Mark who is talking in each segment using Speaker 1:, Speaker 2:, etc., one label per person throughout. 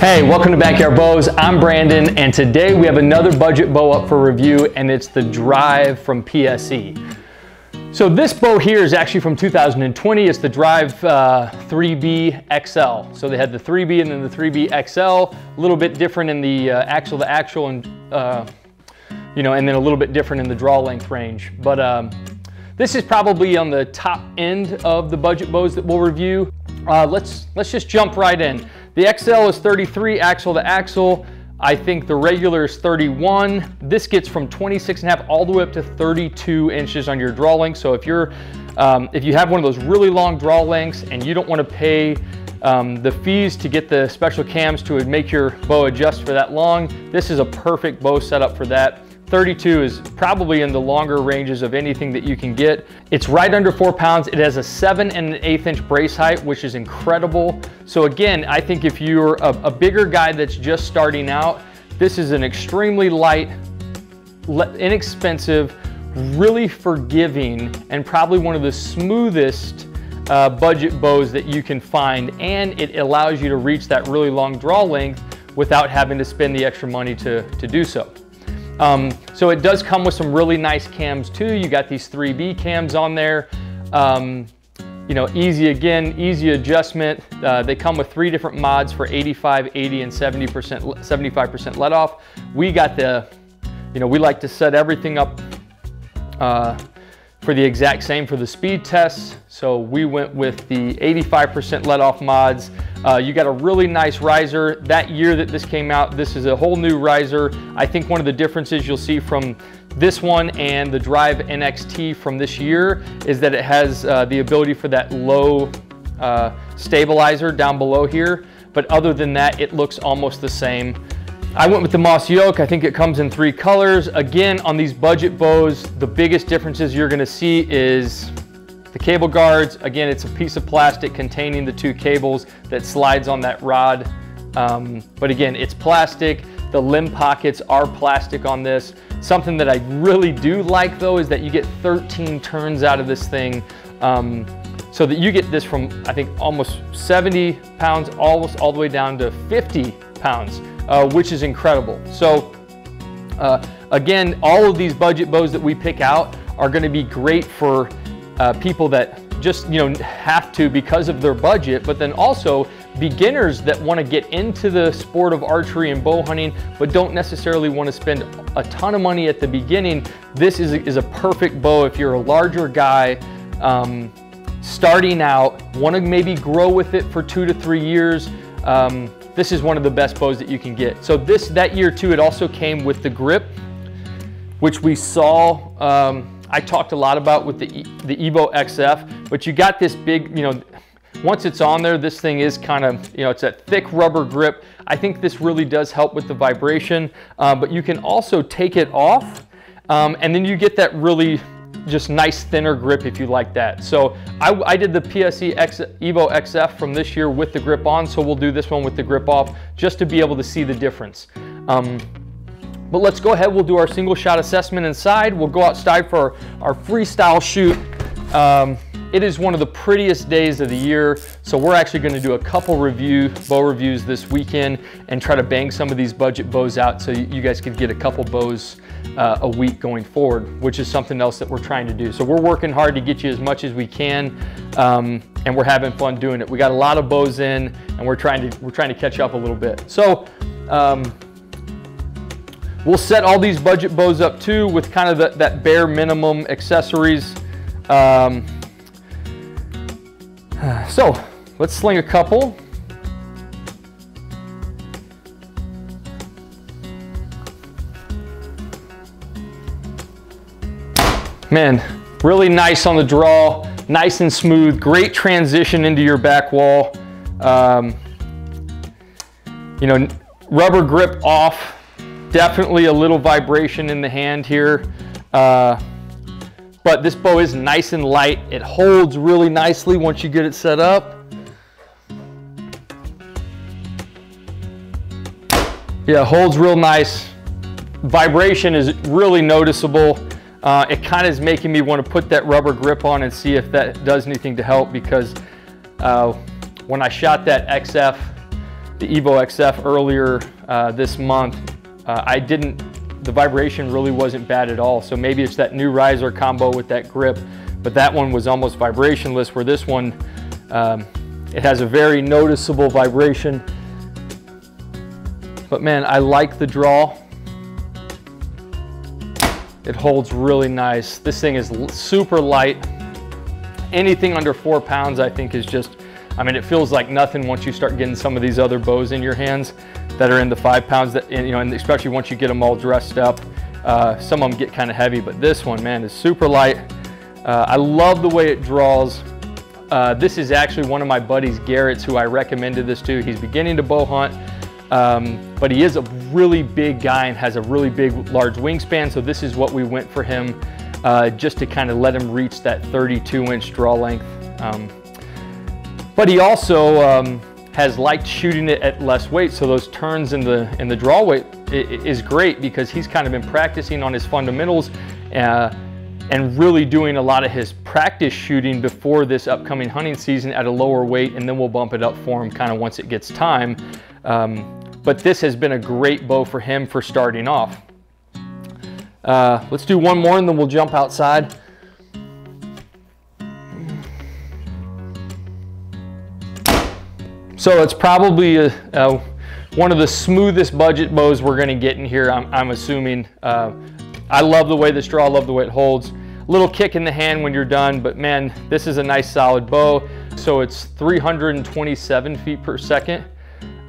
Speaker 1: Hey, welcome to Backyard Bows. I'm Brandon, and today we have another budget bow up for review, and it's the Drive from PSE. So this bow here is actually from 2020. It's the Drive 3B XL. So they had the 3B and then the 3B XL, a little bit different in the axle to axle, and and then a little bit different in the draw length range. But this is probably on the top end of the budget bows that we'll review. Let's just jump right in. The XL is 33 axle to axle. I think the regular is 31. This gets from 26.5 all the way up to 32 inches on your draw length. So if you have one of those really long draw lengths and you don't want to pay the fees to get the special cams to make your bow adjust for that long, this is a perfect bow setup for that. 32 is probably in the longer ranges of anything that you can get. It's right under 4 pounds. It has a 7 1/8 inch brace height, which is incredible. So again, I think if you're a bigger guy that's just starting out, this is an extremely light, inexpensive, really forgiving, and probably one of the smoothest budget bows that you can find. And it allows you to reach that really long draw length without having to spend the extra money to do so. So it does come with some really nice cams too. You got these 3B cams on there. Easy adjustment. They come with 3 different mods for 85, 80, and 75% let off. We got we like to set everything up for the exact same for the speed tests. So we went with the 85% let off mods. You got a really nice riser. That year that this came out, this is a whole new riser. I think one of the differences you'll see from this one and the Drive NXT from this year is that it has the ability for that low stabilizer down below here. But other than that, it looks almost the same. I went with the moss yoke. I think it comes in 3 colors. Again, on these budget bows, the biggest differences you're gonna see is the cable guards. Again, it's a piece of plastic containing the 2 cables that slides on that rod. But again, it's plastic. The limb pockets are plastic on this. Something that I really do like though is that you get 13 turns out of this thing. So that you get this from, I think, almost 70 pounds, almost all the way down to 50 pounds, which is incredible. So again, all of these budget bows that we pick out are gonna be great for people that just have to because of their budget, but then also beginners that want to get into the sport of archery and bow hunting but don't necessarily want to spend a ton of money at the beginning. This is a perfect bow if you're a larger guy starting out, want to maybe grow with it for 2 to 3 years. This is one of the best bows that you can get. So that year too, it also came with the grip, which we saw I talked a lot about with the Evo XF, but you got this big, once it's on there, this thing is kind of, it's a thick rubber grip. I think this really does help with the vibration, but you can also take it off, and then you get that really just nice thinner grip if you like that. So I did the PSE Evo XF from this year with the grip on, so we'll do this one with the grip off just to be able to see the difference. But let's go ahead, we'll do our single shot assessment inside. We'll go outside for our freestyle shoot. It is one of the prettiest days of the year, so we're actually gonna do a couple bow reviews this weekend and try to bang some of these budget bows out so you guys could get a couple bows a week going forward, which is something else that we're trying to do. So we're working hard to get you as much as we can, and we're having fun doing it. We got a lot of bows in, and we're trying to catch up a little bit. So, we'll set all these budget bows up too with kind of that bare minimum accessories. So let's sling a couple. Man, really nice on the draw, nice and smooth, great transition into your back wall. Rubber grip off. Definitely a little vibration in the hand here, but this bow is nice and light. It holds really nicely once you get it set up. Yeah, holds real nice. Vibration is really noticeable. It kind of is making me want to put that rubber grip on and see if that does anything to help, because when I shot that XF the Evo XF earlier this month, the vibration really wasn't bad at all. So maybe it's that new riser combo with that grip, but that one was almost vibrationless, where this one, it has a very noticeable vibration. But man, I like the draw. It holds really nice. This thing is super light. Anything under 4 pounds, I think, is just, I mean, it feels like nothing once you start getting some of these other bows in your hands that are in the 5 pounds, that, you know, and especially once you get them all dressed up. Some of them get kind of heavy, but this one, man, is super light. I love the way it draws. This is actually one of my buddies, Garrett's, who I recommended this to. He's beginning to bow hunt, but he is a really big guy and has a really big, large wingspan. So this is what we went for him, just to kind of let him reach that 32-inch draw length. But he also has liked shooting it at less weight. So those turns in the draw weight is great, because he's kind of been practicing on his fundamentals and really doing a lot of his practice shooting before this upcoming hunting season at a lower weight, and then we'll bump it up for him kind of once it gets time. But this has been a great bow for him for starting off. Let's do one more and then we'll jump outside. So it's probably one of the smoothest budget bows we're gonna get in here, I'm assuming. I love the way this draw, I love the way it holds. Little kick in the hand when you're done, but man, this is a nice solid bow. So it's 327 feet per second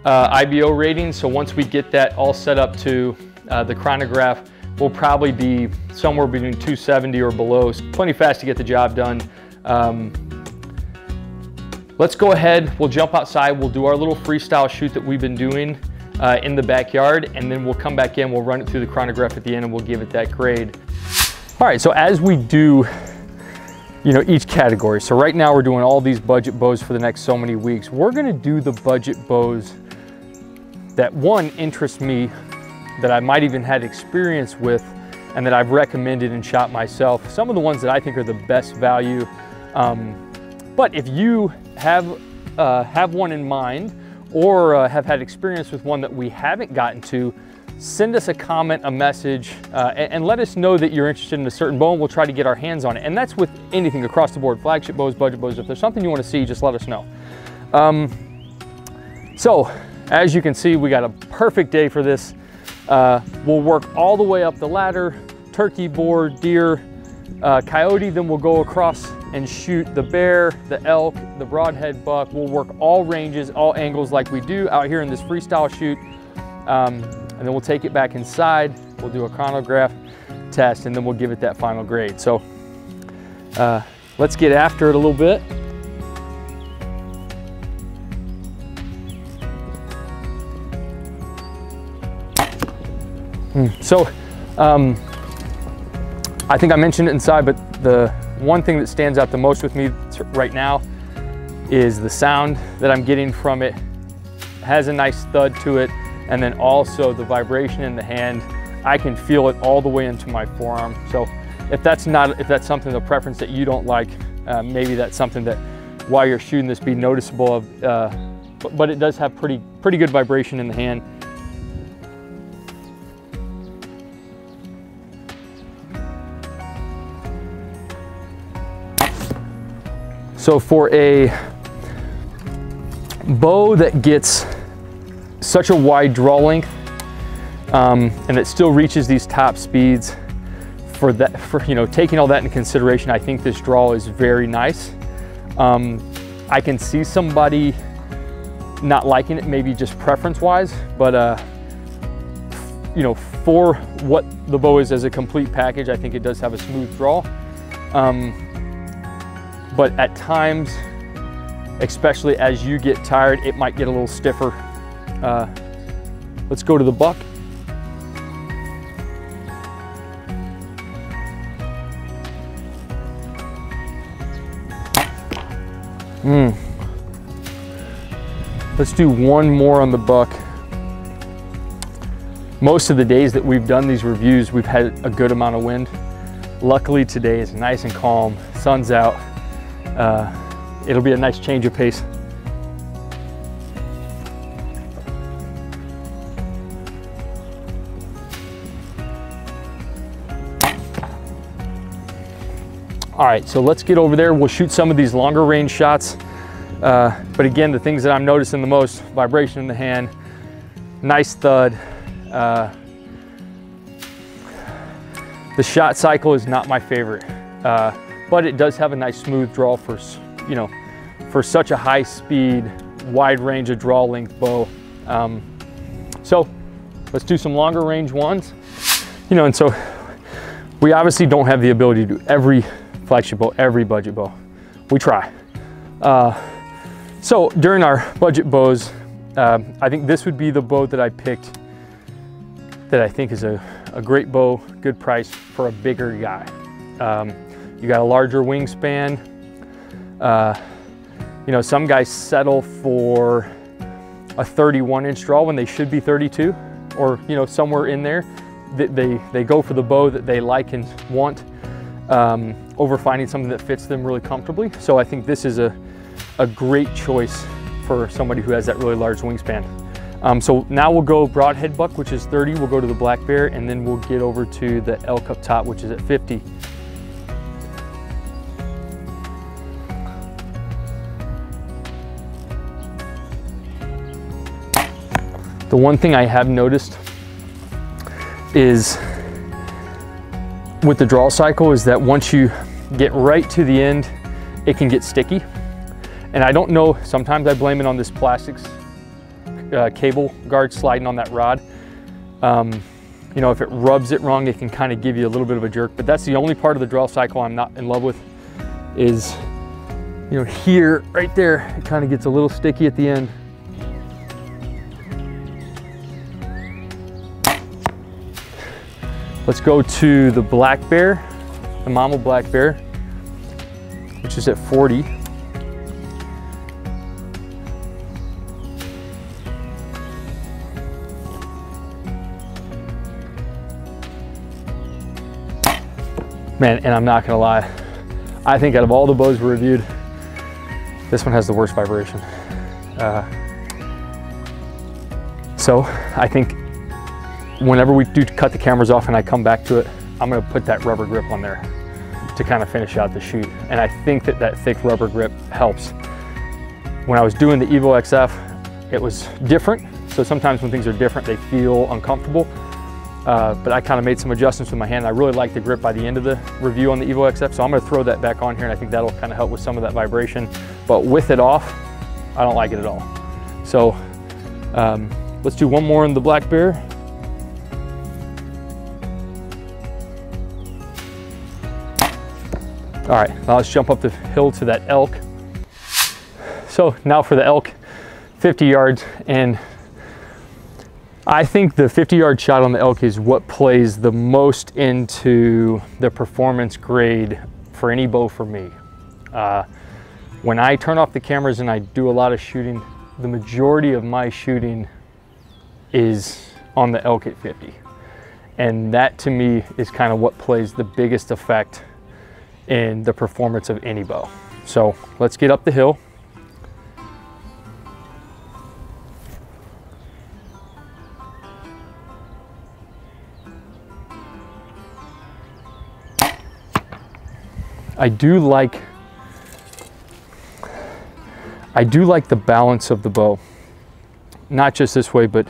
Speaker 1: IBO rating. So once we get that all set up to the chronograph, we'll probably be somewhere between 270 or below. So plenty fast to get the job done. Let's go ahead, we'll jump outside, we'll do our little freestyle shoot that we've been doing in the backyard, and then we'll come back in, we'll run it through the chronograph at the end, and we'll give it that grade. All right, so as we do, you know, each category. So right now we're doing all these budget bows for the next so many weeks. We're gonna do the budget bows that, one, interest me, that I might even had experience with, and that I've recommended and shot myself. Some of the ones that I think are the best value. But if you have one in mind, or have had experience with one that we haven't gotten to, send us a comment, a message, and let us know that you're interested in a certain bow, and we'll try to get our hands on it. And that's with anything across the board, flagship bows, budget bows. If there's something you want to see, just let us know. So as you can see, we got a perfect day for this. We'll work all the way up the ladder, turkey, boar, deer, coyote, then we'll go across and shoot the bear, the elk, the broadhead buck. We'll work all ranges, all angles like we do out here in this freestyle shoot. And then we'll take it back inside, we'll do a chronograph test, and then we'll give it that final grade. So let's get after it a little bit. So I think I mentioned it inside, but the one thing that stands out the most with me right now is the sound that I'm getting from it. It has a nice thud to it, and then also the vibration in the hand. I can feel it all the way into my forearm. So if that's something, the preference that you don't like, maybe that's something that while you're shooting this be noticeable of, but it does have pretty good vibration in the hand. So for a bow that gets such a wide draw length, and it still reaches these top speeds, for you know, taking all that into consideration, I think this draw is very nice. I can see somebody not liking it, maybe just preference wise, but you know, for what the bow is as a complete package, I think it does have a smooth draw. But at times, especially as you get tired, it might get a little stiffer. Let's go to the buck. Let's do one more on the buck. Most of the days that we've done these reviews, we've had a good amount of wind. Luckily today is nice and calm, sun's out. It'll be a nice change of pace. All right, so let's get over there. We'll shoot some of these longer range shots. But again, the things that I'm noticing the most, vibration in the hand, nice thud. The shot cycle is not my favorite, but it does have a nice smooth draw for, you know, for such a high speed, wide range of draw length bow. So let's do some longer range ones. You know, and so we obviously don't have the ability to do every flagship bow, every budget bow. We try. So during our budget bows, I think this would be the bow that I picked that I think is a great bow, good price for a bigger guy. You got a larger wingspan. You know, some guys settle for a 31-inch draw when they should be 32, or, you know, somewhere in there. They go for the bow that they like and want over finding something that fits them really comfortably. So I think this is a great choice for somebody who has that really large wingspan. So now we'll go broadhead buck, which is 30. We'll go to the black bear, and then we'll get over to the elk up top, which is at 50. The one thing I have noticed is with the draw cycle is that once you get right to the end, it can get sticky. And I don't know, sometimes I blame it on this plastics cable guard sliding on that rod. You know, if it rubs it wrong, it can kind of give you a little bit of a jerk, but that's the only part of the draw cycle I'm not in love with is, you know, here, right there, it kind of gets a little sticky at the end. Let's go to the black bear, the mama black bear, which is at 40. Man, and I'm not gonna lie, I think out of all the bows we reviewed, this one has the worst vibration. So I think whenever we do cut the cameras off and I come back to it, I'm gonna put that rubber grip on there to kind of finish out the shoot. And I think that that thick rubber grip helps. When I was doing the Evo XF, it was different. So sometimes when things are different, they feel uncomfortable. But I kind of made some adjustments with my hand. I really like the grip by the end of the review on the Evo XF, so I'm gonna throw that back on here, and I think that'll kind of help with some of that vibration. But with it off, I don't like it at all. So let's do one more in the black bear. All right, now let's jump up the hill to that elk. So now for the elk, 50 yards, and I think the 50-yard shot on the elk is what plays the most into the performance grade for any bow for me. When I turn off the cameras and I do a lot of shooting, the majority of my shooting is on the elk at 50. And that to me is kind of what plays the biggest effect in the performance of any bow. So let's get up the hill. I do like the balance of the bow, not just this way, but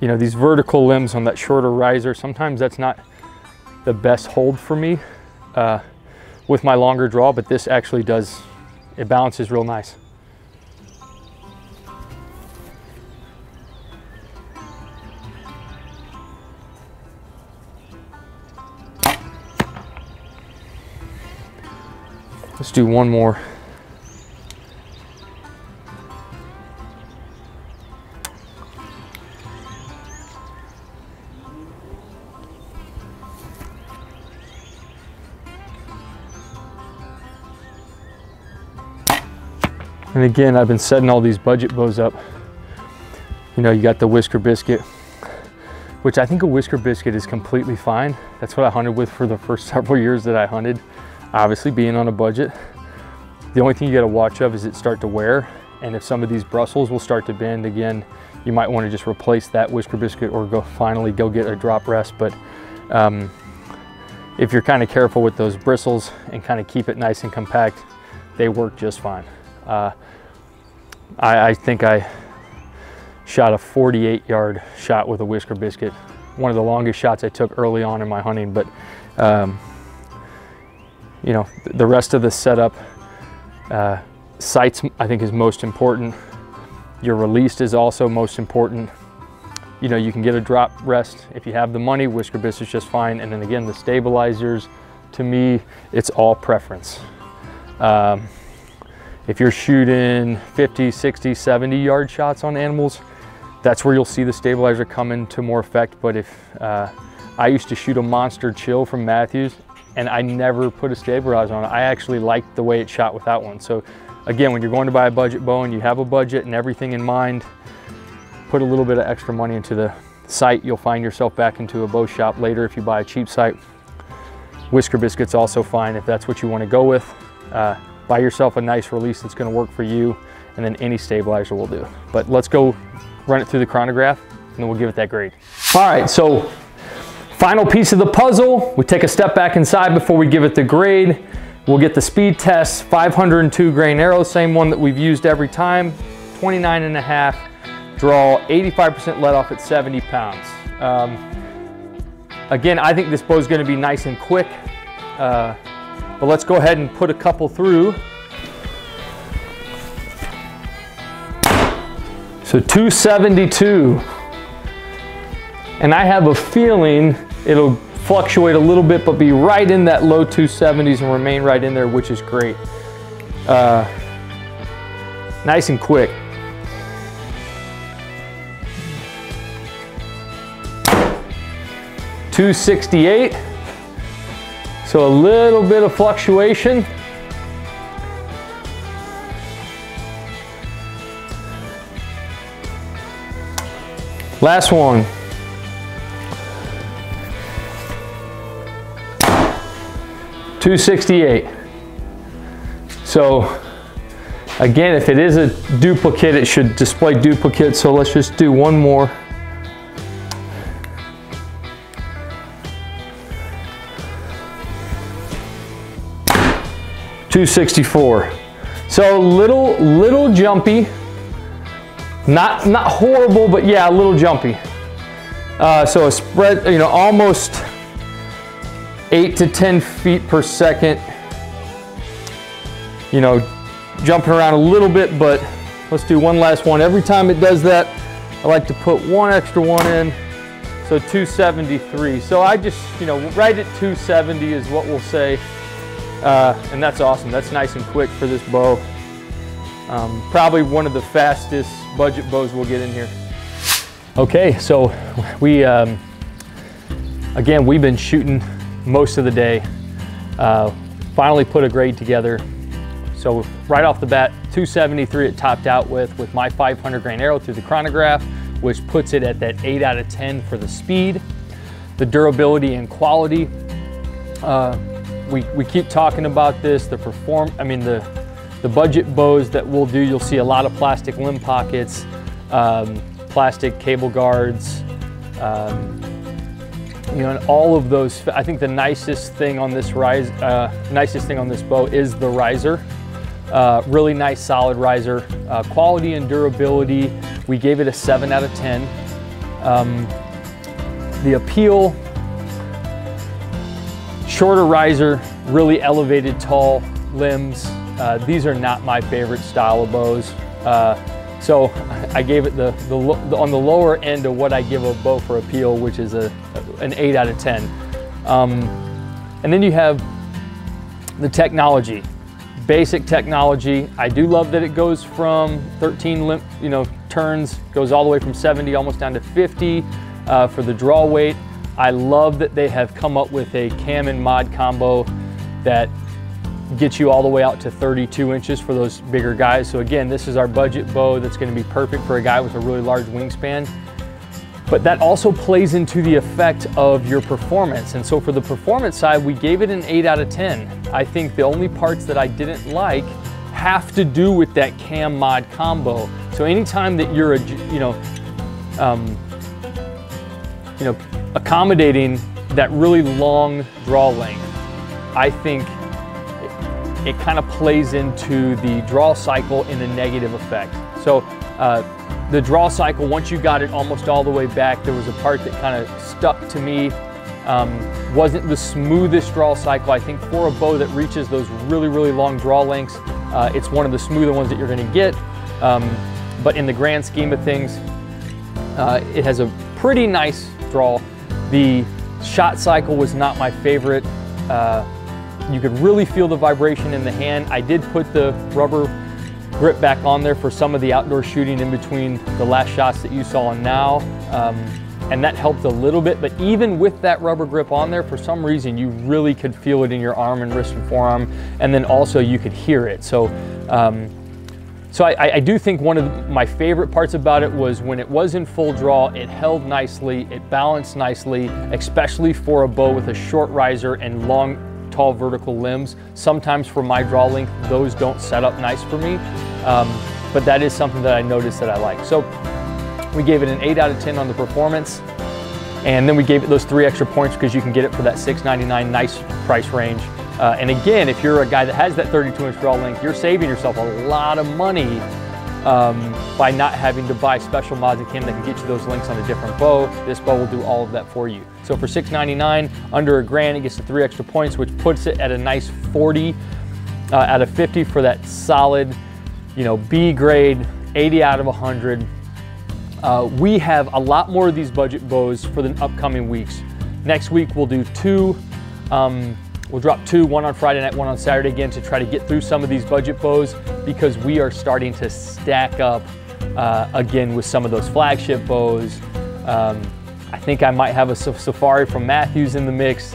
Speaker 1: you know, these vertical limbs on that shorter riser, sometimes that's not the best hold for me with my longer draw, but this actually does, it balances real nice. Let's do one more. And again, I've been setting all these budget bows up. You know, you got the Whisker Biscuit, which I think a Whisker Biscuit is completely fine. That's what I hunted with for the first several years that I hunted. Obviously being on a budget, the only thing you got to watch of is it start to wear, and if some of these Brussels will start to bend again, you might want to just replace that Whisker Biscuit or finally go get a drop rest. But you if you're kind of careful with those bristles and kind of keep it nice and compact, they work just fine. I think I shot a 48-yard shot with a Whisker Biscuit. One of the longest shots I took early on in my hunting, but you know, the rest of the setup, sights I think is most important. Your release is also most important. You know, you can get a drop rest if you have the money. Whisker Biscuit's just fine. And then again, the stabilizers, to me, it's all preference. If you're shooting 50, 60, 70-yard shots on animals, that's where you'll see the stabilizer come into more effect. But if I used to shoot a monster chill from Matthews, and I never put a stabilizer on it. I actually liked the way it shot without one. So again, when you're going to buy a budget bow and you have a budget and everything in mind, put a little bit of extra money into the sight. You'll find yourself back into a bow shop later if you buy a cheap sight. Whisker Biscuit's also fine if that's what you want to go with. Buy yourself a nice release that's going to work for you, and then any stabilizer will do. But let's go run it through the chronograph and then we'll give it that grade. All right, so final piece of the puzzle. We take a step back inside before we give it the grade. We'll get the speed test, 502 grain arrow, same one that we've used every time, 29.5, draw 85% let off at 70 pounds. Again, I think this bow is going to be nice and quick, but let's go ahead and put a couple through. So 272. And I have a feeling it'll fluctuate a little bit, but be right in that low 270s and remain right in there, which is great. Nice and quick. .268. So a little bit of fluctuation. Last one. .268. So again, if it is a duplicate, it should display duplicate. So let's just do one more. .264. So little jumpy. Not horrible, but yeah, a little jumpy. So a spread, you know, almost 8 to 10 feet per second. You know, jumping around a little bit, but let's do one last one. Every time it does that, I like to put one extra one in. So 273. So I just, you know, right at 270 is what we'll say. And that's awesome. That's nice and quick for this bow. Probably one of the fastest budget bows we'll get in here. Okay, so we, again, we've been shooting most of the day. Finally put a grade together. So right off the bat, 273 it topped out with my 500 grain arrow through the chronograph, which puts it at that 8 out of 10 for the speed, the durability and quality. We keep talking about this, the budget bows that we'll do, you'll see a lot of plastic limb pockets, plastic cable guards, you know, and all of those. I think the nicest thing on this bow is the riser. Really nice, solid riser. Quality and durability, we gave it a 7 out of 10. The appeal, shorter riser, really elevated, tall limbs. These are not my favorite style of bows. So I gave it on the lower end of what I give a bow for appeal, which is an 8 out of 10. And then you have the technology, basic technology. I do love that it goes from 13 turns, goes all the way from 70 almost down to 50 for the draw weight. I love that they have come up with a cam and mod combo that gets you all the way out to 32 inches for those bigger guys. So again, this is our budget bow that's going to be perfect for a guy with a really large wingspan. But that also plays into the effect of your performance. And so for the performance side, we gave it an 8 out of 10. I think the only parts that I didn't like have to do with that cam mod combo. So anytime that you're accommodating that really long draw length, I think it kind of plays into the draw cycle in a negative effect. So the draw cycle, once you got it almost all the way back, there was a part that kind of stuck to me. Wasn't the smoothest draw cycle. I think for a bow that reaches those really, really long draw lengths, it's one of the smoother ones that you're gonna get. But in the grand scheme of things, it has a pretty nice draw. The shot cycle was not my favorite. You could really feel the vibration in the hand. I did put the rubber grip back on there for some of the outdoor shooting in between the last shots that you saw now. And that helped a little bit, but even with that rubber grip on there, for some reason, you really could feel it in your arm and wrist and forearm, and then also you could hear it. So, I do think one of my favorite parts about it was when it was in full draw, it held nicely, it balanced nicely, especially for a bow with a short riser and long, tall vertical limbs. Sometimes for my draw length, those don't set up nice for me, but that is something that I noticed that I like. So we gave it an 8 out of 10 on the performance, and then we gave it those 3 extra points because you can get it for that $6.99 nice price range. And again, if you're a guy that has that 32-inch draw length, you're saving yourself a lot of money by not having to buy special mods and cam that can get you those links on a different bow. This bow will do all of that for you. So for $6.99, under $1,000, it gets the 3 extra points, which puts it at a nice 40 out of 50 for that solid, you know, B grade, 80 out of 100. We have a lot more of these budget bows for the upcoming weeks. Next week we'll do 2. We'll drop 2, one on Friday night, one on Saturday again, to try to get through some of these budget bows, because we are starting to stack up again with some of those flagship bows. I think I might have a Safari from Matthews in the mix.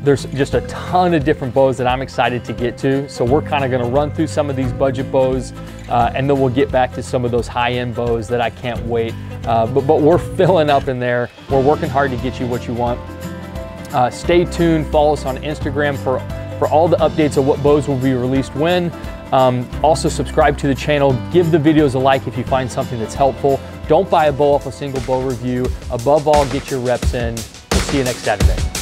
Speaker 1: There's just a ton of different bows that I'm excited to get to. So we're kind of gonna run through some of these budget bows, and then we'll get back to some of those high-end bows that I can't wait. But we're filling up in there. We're working hard to get you what you want. Stay tuned, follow us on Instagram for all the updates of what bows will be released when. Also subscribe to the channel, give the videos a like if you find something that's helpful. Don't buy a bow off a single bow review. Above all, get your reps in. We'll see you next Saturday.